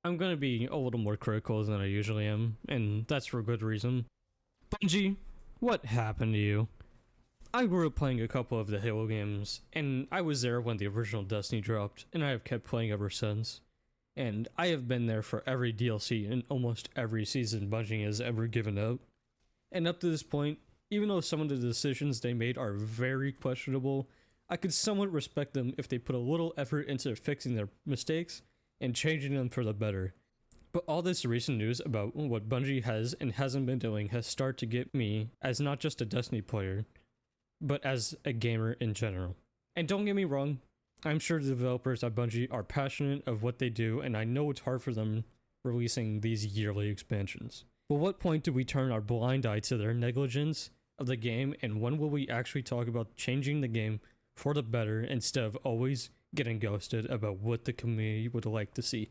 I'm gonna be a little more critical than I usually am, and that's for good reason. Bungie, what happened to you? I grew up playing a couple of the Halo games, and I was there when the original Destiny dropped, and I have kept playing ever since. And I have been there for every DLC in almost every season Bungie has ever given out. And up to this point, even though some of the decisions they made are very questionable, I could somewhat respect them if they put a little effort into fixing their mistakes and changing them for the better. But all this recent news about what Bungie has and hasn't been doing has started to get me, as not just a Destiny player, but as a gamer in general. And don't get me wrong, I'm sure the developers at Bungie are passionate of what they do, and I know it's hard for them releasing these yearly expansions. But what point do we turn our blind eye to their negligence of the game, and when will we actually talk about changing the game for the better instead of always getting ghosted about what the community would like to see?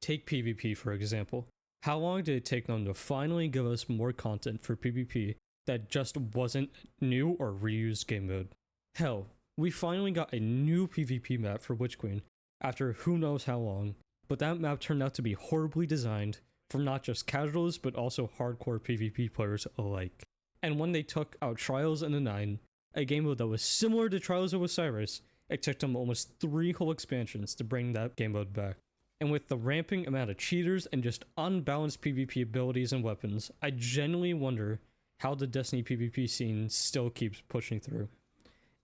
Take PvP for example. How long did it take them to finally give us more content for PvP that just wasn't new or reused game mode? Hell, we finally got a new PvP map for Witch Queen after who knows how long, but that map turned out to be horribly designed for not just casuals but also hardcore PvP players alike. And when they took out Trials in the 9, a game mode that was similar to Trials of Osiris, it took them almost 3 whole expansions to bring that game mode back. And with the ramping amount of cheaters and just unbalanced PvP abilities and weapons, I genuinely wonder how the Destiny PvP scene still keeps pushing through.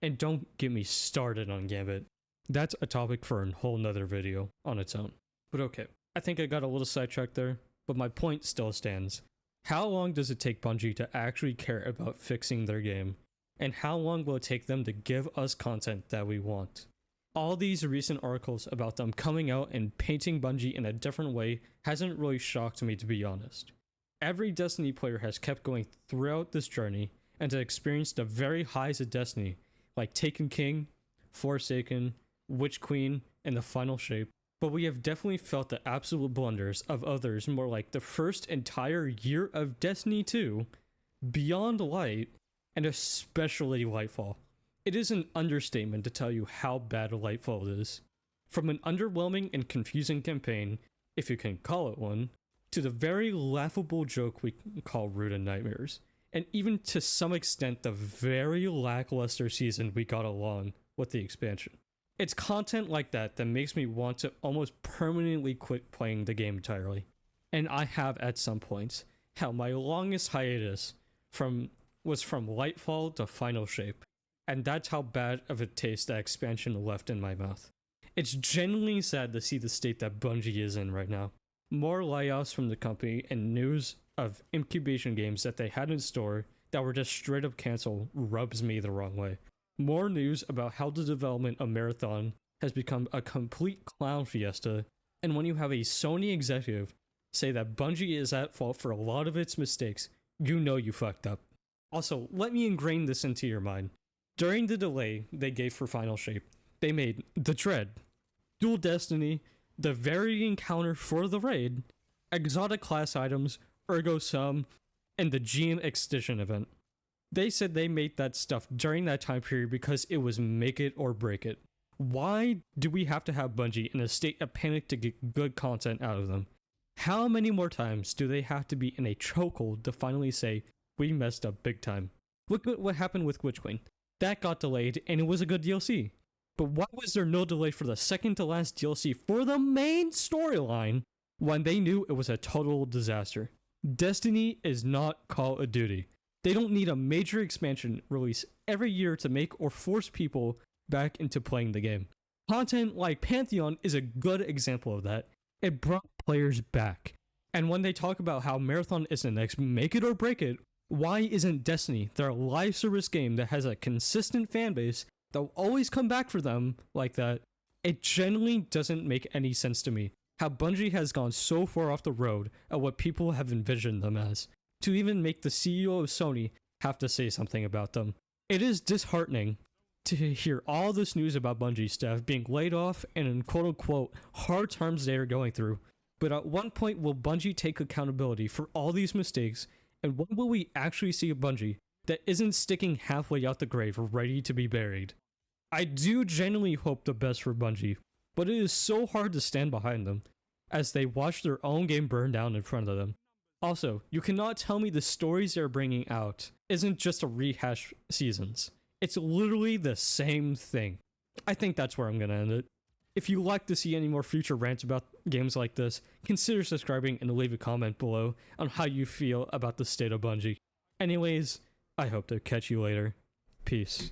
And don't get me started on Gambit. That's a topic for a whole nother video on its own. But okay, I think I got a little sidetracked there, but my point still stands. How long does it take Bungie to actually care about fixing their game? And how long will it take them to give us content that we want? All these recent articles about them coming out and painting Bungie in a different way hasn't really shocked me, to be honest. Every Destiny player has kept going throughout this journey and has experienced the very highs of Destiny, like Taken King, Forsaken, Witch Queen, and the Final Shape. But we have definitely felt the absolute blunders of others, more like the first entire year of Destiny 2, Beyond Light, and especially Lightfall. It is an understatement to tell you how bad Lightfall is. From an underwhelming and confusing campaign, if you can call it one, to the very laughable joke we call Rooted Nightmares, and even to some extent the very lackluster season we got along with the expansion. It's content like that that makes me want to almost permanently quit playing the game entirely. And I have at some points. Hell, my longest hiatus was from Lightfall to Final Shape. And that's how bad of a taste that expansion left in my mouth. It's genuinely sad to see the state that Bungie is in right now. More layoffs from the company and news of incubation games that they had in store that were just straight up canceled rubs me the wrong way. More news about how the development of Marathon has become a complete clown fiesta, and when you have a Sony executive say that Bungie is at fault for a lot of its mistakes, you know you fucked up. Also, let me ingrain this into your mind. During the delay they gave for Final Shape, they made The Dread, Dual Destiny, the very encounter for the raid, exotic class items, Ergo Sum, and the GM Extinction event. They said they made that stuff during that time period because it was make it or break it. Why do we have to have Bungie in a state of panic to get good content out of them? How many more times do they have to be in a chokehold to finally say, we messed up big time? Look at what happened with Witch Queen. That got delayed and it was a good DLC. But why was there no delay for the second to last DLC for the main storyline when they knew it was a total disaster? Destiny is not Call of Duty. They don't need a major expansion release every year to make or force people back into playing the game. Content like Pantheon is a good example of that. It brought players back. And when they talk about how Marathon is the next make it or break it, why isn't Destiny their live service game that has a consistent fan base that will always come back for them like that? It genuinely doesn't make any sense to me how Bungie has gone so far off the road of what people have envisioned them as, to even make the CEO of Sony have to say something about them. It is disheartening to hear all this news about Bungie staff being laid off and in quote-unquote hard times they are going through. But at one point will Bungie take accountability for all these mistakes, and when will we actually see a Bungie that isn't sticking halfway out the grave ready to be buried? I do genuinely hope the best for Bungie, but it is so hard to stand behind them. as they watch their own game burn down in front of them. Also, you cannot tell me the stories they're bringing out isn't just a rehash seasons. It's literally the same thing. I think that's where I'm gonna end it. If you like to see any more future rants about games like this, consider subscribing and leave a comment below on how you feel about the state of Bungie. Anyways, I hope to catch you later. Peace.